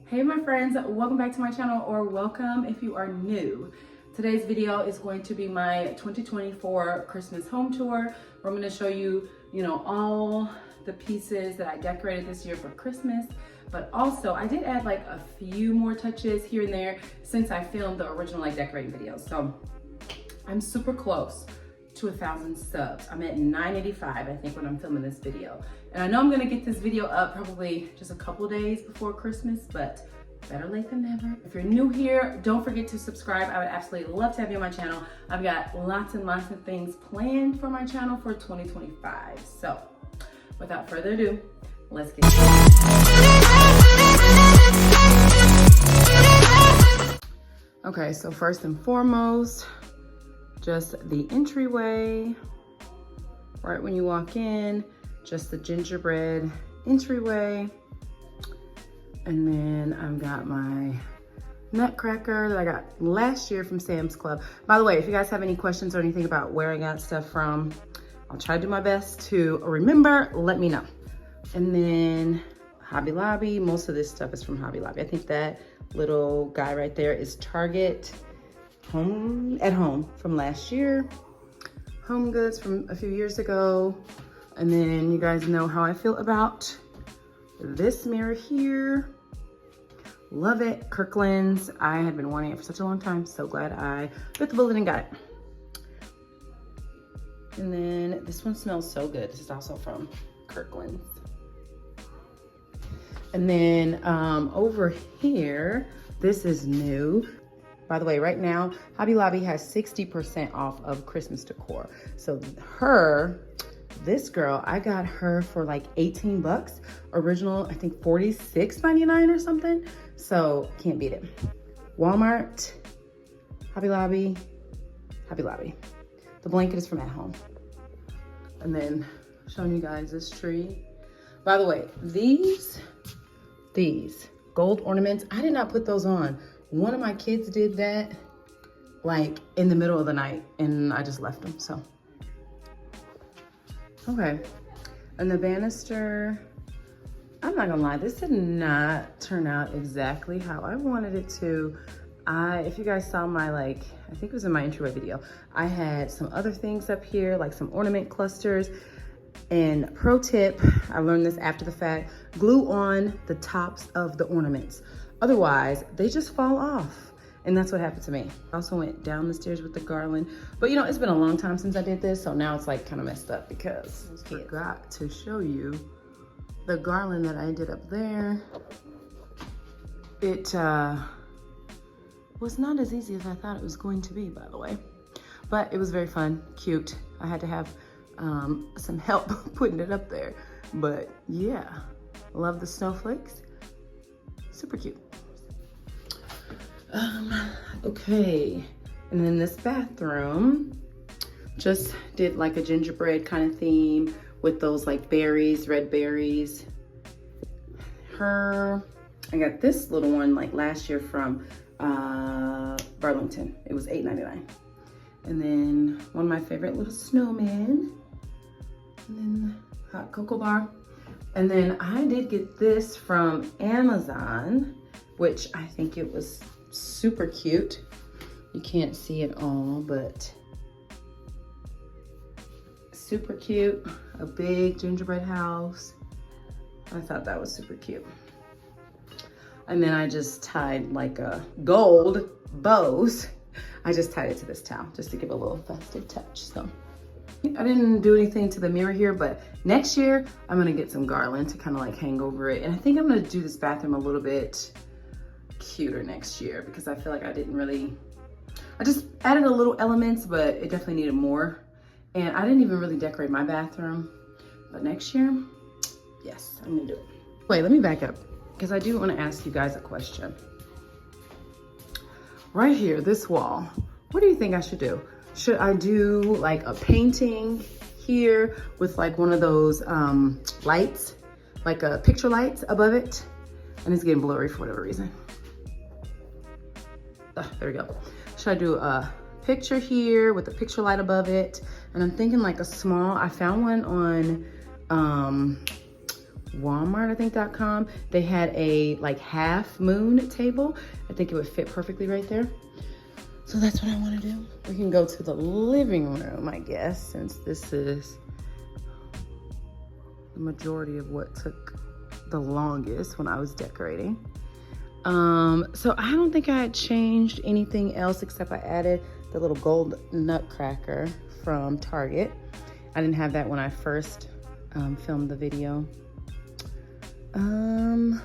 Hey my friends, welcome back to my channel, or welcome if you are new. Today's video is going to be my 2024 Christmas home tour, where I'm going to show you, all the pieces that I decorated this year for Christmas. But also I did add like a few more touches here and there since I filmed the original decorating videos. So I'm super close to 1,000 subs. I'm at 985, I think, when I'm filming this video. And I know I'm gonna get this video up probably just a couple days before Christmas, but better late than never. If you're new here, don't forget to subscribe. I would absolutely love to have you on my channel. I've got lots and lots of things planned for my channel for 2025. So without further ado, let's get started. Okay, so first and foremost, just the entryway. Right when you walk in, just the gingerbread entryway. And then I've got my nutcracker that I got last year from Sam's Club. By the way, if you guys have any questions or anything about where I got stuff from, I'll try to do my best to remember, let me know. And then Hobby Lobby, most of this stuff is from Hobby Lobby. I think that little guy right there is Target Home at Home from last year. Home Goods from a few years ago. And then you guys know how I feel about this mirror here. Love it, Kirkland's. I had been wanting it for such a long time. So glad I bit the bullet and got it. And then this one smells so good. This is also from Kirkland's. And then over here, this is new. By the way, right now, Hobby Lobby has 60% off of Christmas decor. So this girl, I got her for like 18 bucks. Original, I think $46.99 or something. So can't beat it. Walmart, Hobby Lobby, Hobby Lobby. The blanket is from At Home. And then showing you guys this tree. By the way, these gold ornaments, I did not put those on. One of my kids did that like in the middle of the night and I just left them, so. Okay, and the banister, I'm not gonna lie, this did not turn out exactly how I wanted it to. If you guys saw my, I think it was in my entryway video, I had some other things up here, like some ornament clusters. And pro tip, I learned this after the fact, glue on the tops of the ornaments. Otherwise, they just fall off. And that's what happened to me. I also went down the stairs with the garland. But it's been a long time since I did this, so now it's kind of messed up because I forgot to show you the garland that I did up there. It was not as easy as I thought it was going to be, by the way. But it was very fun, cute. I had to have some help putting it up there. But yeah, love the snowflakes. Super cute. Okay, and then this bathroom just did like a gingerbread kind of theme with those berries, red berries. I got this little one last year from Burlington. It was $8.99. And then one of my favorite little snowmen. And then hot cocoa bar. And then I did get this from Amazon, which I think it was super cute. You can't see it all, but super cute. A big gingerbread house. I thought that was super cute. And then I just tied a gold bows. I just tied it to this towel just to give a little festive touch. So I didn't do anything to the mirror here, but next year I'm gonna get some garland to kind of hang over it. And I think I'm gonna do this bathroom a little bit cuter next year because I feel like I just added a little elements, but it definitely needed more. And I didn't even really decorate my bathroom, but next year, yes, I'm gonna do it. Wait, let me back up because I do want to ask you guys a question. Right here, this wall, what do you think I should do? Should I do a painting here with one of those lights, a picture lights above it? And it's getting blurry for whatever reason. There we go. Should I do a picture here with a picture light above it? And I'm thinking a small, I found one on Walmart, I think .com. They had a like half moon table. I think it would fit perfectly right there. So that's what I want to do. We can go to the living room, I guess, since this is the majority of what took the longest when I was decorating. So I don't think I had changed anything else except I added the little gold nutcracker from Target. I didn't have that when I first filmed the video. I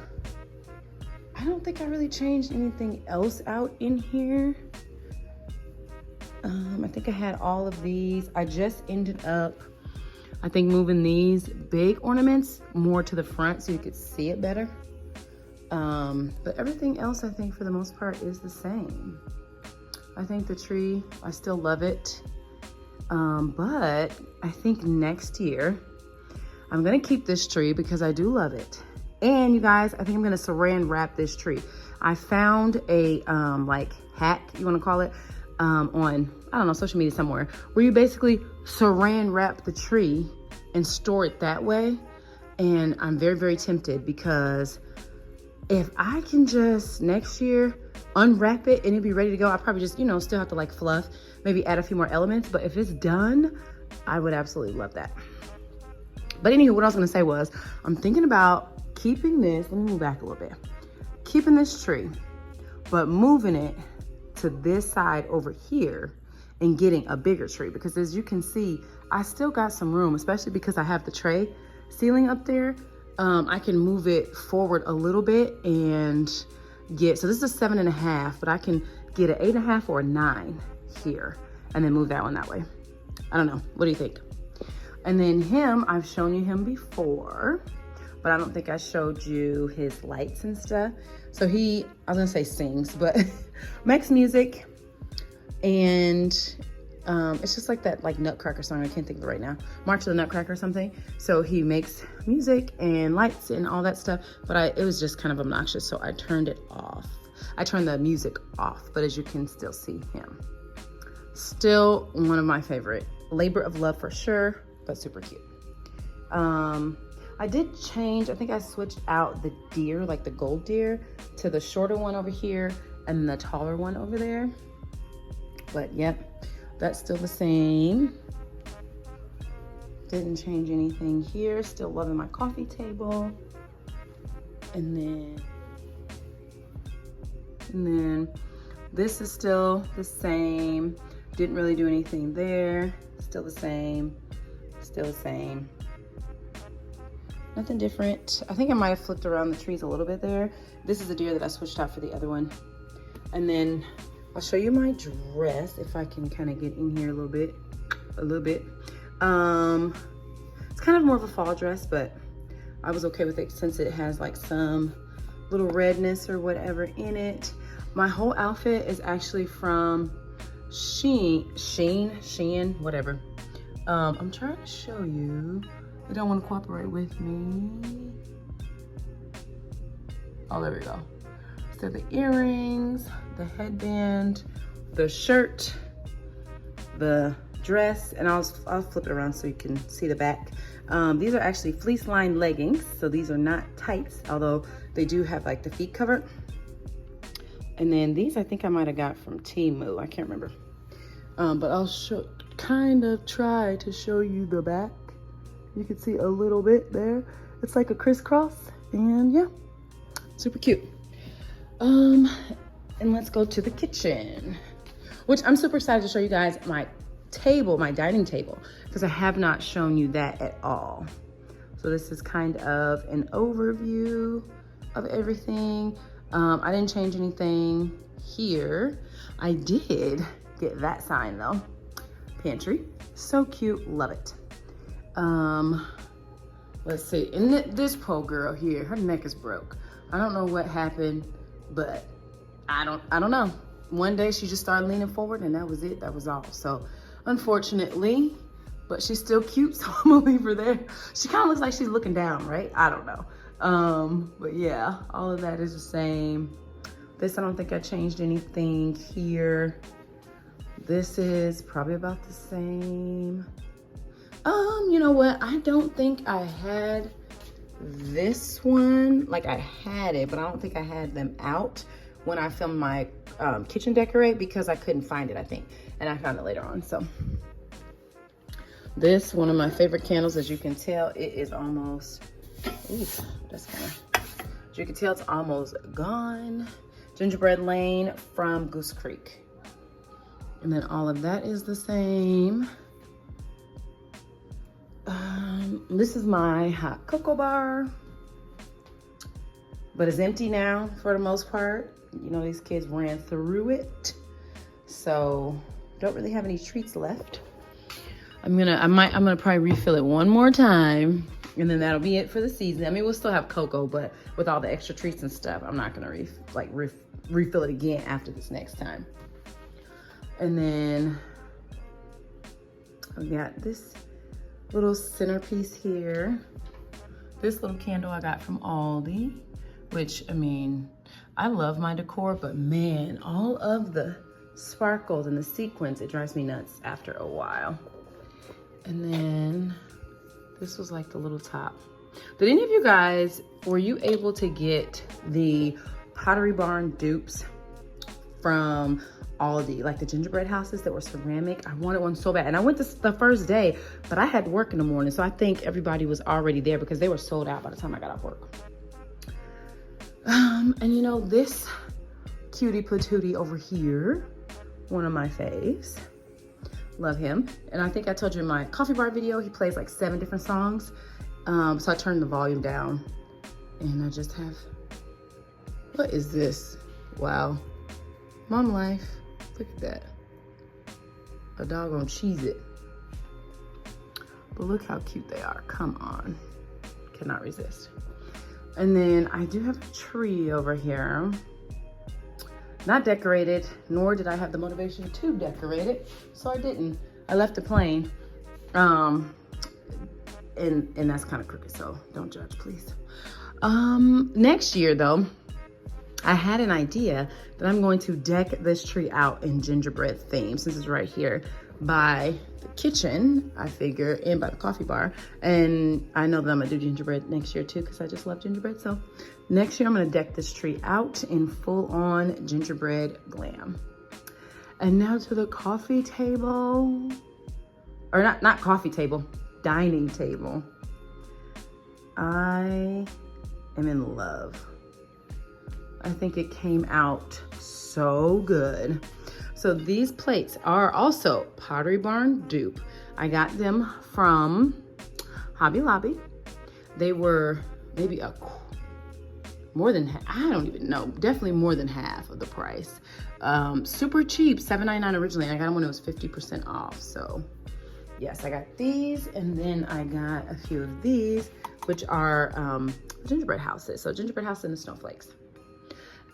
don't think I really changed anything else out in here. I think I had all of these. I just ended up, I think, moving these big ornaments more to the front so you could see it better. But everything else, I think, for the most part, is the same. I think the tree, I still love it. But I think next year, I'm gonna keep this tree because I do love it. And you guys, I think I'm gonna saran wrap this tree. I found a like hack, you wanna call it, on, I don't know, social media somewhere, where you basically saran wrap the tree and store it that way. And I'm very, very tempted because if I can just next year unwrap it and it'll be ready to go, I probably just, you know, still have to like fluff, maybe add a few more elements. But if it's done, I would absolutely love that. But anywho, what I was gonna say was, I'm thinking about keeping this, let me move back a little bit, keeping this tree, but moving it to this side over here and getting a bigger tree. Because as you can see, I still got some room, especially because I have the tray ceiling up there. I can move it forward a little bit and get, so this is a 7.5, but I can get an 8.5 or a 9 here and then move that one that way. I don't know, what do you think? And then him, I've shown you him before, but I don't think I showed you his lights and stuff. So he, I was gonna say sings, but makes music. And it's just like that like Nutcracker song, I can't think of it right now. March of the Nutcracker or something. So he makes music and lights and all that stuff, but it was just kind of obnoxious, so I turned it off. I turned the music off, but as you can still see him. Still one of my favorite. Labor of love for sure, but super cute. I did change, I think I switched out the deer, like the gold deer, to the shorter one over here and the taller one over there. But yep, that's still the same. Didn't change anything here. Still loving my coffee table. And then this is still the same. Didn't really do anything there. Still the same, still the same. Nothing different. I think I might have flipped around the trees a little bit there. This is a deer that I switched out for the other one. And then I'll show you my dress if I can kind of get in here a little bit. It's kind of more of a fall dress, but I was okay with it since it has like some little redness or whatever in it. My whole outfit is actually from Shein, whatever. I'm trying to show you. They don't want to cooperate with me. Oh, there we go. So the earrings, the headband, the shirt, the dress, and I'll flip it around so you can see the back. These are actually fleece lined leggings, so these are not tights, although they do have like the feet covered. And then these I think I might have got from Temu, I can't remember. But I'll kind of try to show you the back. You can see a little bit there. It's like a crisscross, and yeah, super cute. And let's go to the kitchen, which I'm super excited to show you guys my table, my dining table, because I have not shown you that at all. So this is kind of an overview of everything. I didn't change anything here. I did get that sign though. Pantry, so cute, love it. Let's see, and this poor girl here, her neck is broke. I don't know what happened, but I don't know. One day she just started leaning forward and that was it, that was all. So unfortunately, but she's still cute, so I'm gonna leave her there. She kind of looks like she's looking down, right? I don't know. But yeah, all of that is the same. This, I don't think I changed anything here. This is probably about the same. You know what? I don't think I had this one, like I had it, but I don't think I had them out when I filmed my kitchen decorate because I couldn't find it, I think. And I found it later on, so. This, one of my favorite candles, as you can tell, it is almost, ooh, that's kind of, as you can tell, it's almost gone. Gingerbread Lane from Goose Creek. And then all of that is the same. This is my hot cocoa bar, but it's empty now for the most part. You know, these kids ran through it, so don't really have any treats left. I'm gonna probably refill it one more time, and then that'll be it for the season. I mean, we'll still have cocoa, but with all the extra treats and stuff, I'm not gonna refill it again after this next time. And then I've got this little centerpiece here. This little candle I got from Aldi, which, I mean, I love my decor, but man, all of the sparkles and the sequins, it drives me nuts after a while. And then this was like the little top. Did any of you guys, were you able to get the Pottery Barn dupes from Aldi, like the gingerbread houses that were ceramic? I wanted one so bad, and I went the first day, but I had work in the morning, so I think everybody was already there because they were sold out by the time I got off work. And you know, this cutie patootie over here, one of my faves. Love him. And I think I told you in my coffee bar video, he plays like 7 different songs. So I turned the volume down, and I just have, what is this? Wow. Mom life. Look at that. A doggone Cheez-It. But look how cute they are. Come on. Cannot resist. And then I do have a tree over here. Not decorated, nor did I have the motivation to decorate it, so I didn't. I left it plain. And that's kind of crooked, so don't judge, please. Next year though, I had an idea that I'm going to deck this tree out in gingerbread theme, since it's right here by the kitchen, I figure, and by the coffee bar. And I know that I'm gonna do gingerbread next year too, because I just love gingerbread. So next year I'm gonna deck this tree out in full-on gingerbread glam. And now to the coffee table, or not coffee table, dining table. I am in love. I think it came out so good. So these plates are also Pottery Barn dupe. I got them from Hobby Lobby. They were maybe more than, I don't even know, definitely more than half of the price. Super cheap, $7.99 originally. I got them when it was 50% off. So yes, I got these, and then I got a few of these, which are gingerbread houses. So gingerbread house and the snowflakes.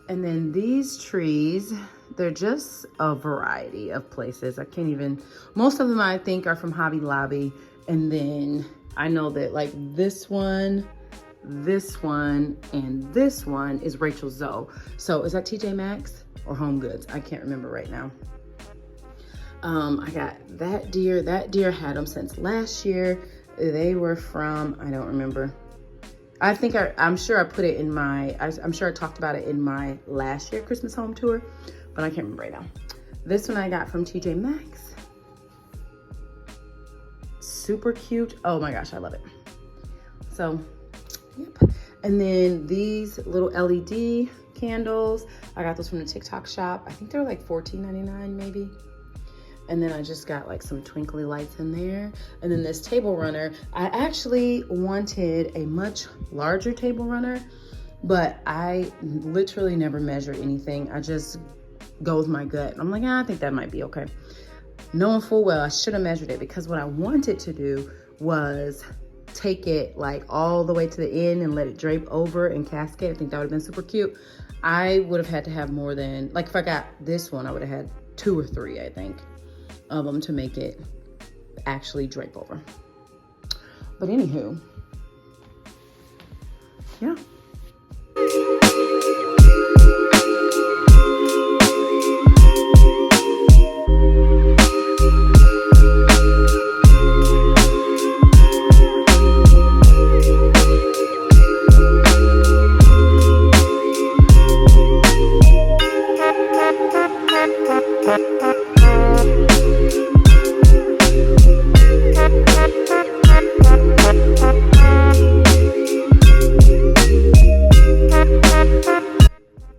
And then these trees, they're just a variety of places. I can't even, most of them I think are from Hobby Lobby. And then I know that like this one, and this one is Rachel Zoe. So is that TJ Maxx or Home Goods? I can't remember right now. I got that deer. That deer had them since last year. They were from, I don't remember. I think I'm sure I put it in my, I'm sure I talked about it in my last year Christmas home tour, but I can't remember right now. This one I got from TJ Maxx. Super cute. Oh my gosh, I love it. So, yep. And then these little LED candles, I got those from the TikTok shop. I think they were like $14.99 maybe. And then I just got like some twinkly lights in there. And then this table runner, I actually wanted a much larger table runner, but I literally never measured anything. I just go with my gut. I'm like, I think that might be okay. Knowing full well I should have measured it, because what I wanted to do was take it like all the way to the end and let it drape over and cascade. I think that would have been super cute. I would have had to have more than, like if I got this one, I would have had 2 or 3, I think, of them to make it actually drape over. But anywho, yeah.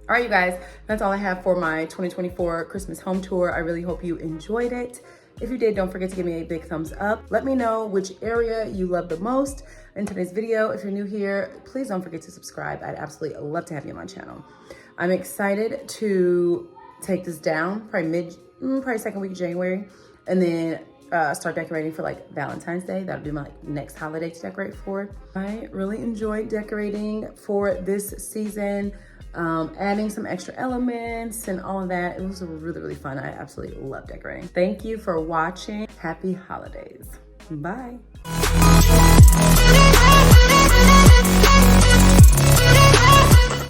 All right, you guys, that's all I have for my 2024 Christmas home tour. I really hope you enjoyed it. If you did, don't forget to give me a big thumbs up. Let me know which area you love the most in today's video. If you're new here, please don't forget to subscribe. I'd absolutely love to have you on my channel. I'm excited to take this down, probably second week of January, and then start decorating for like Valentine's Day. That'll be my next holiday to decorate for. I really enjoyed decorating for this season, adding some extra elements and all of that. It was really, really fun. I absolutely love decorating. Thank you for watching. Happy holidays. Bye.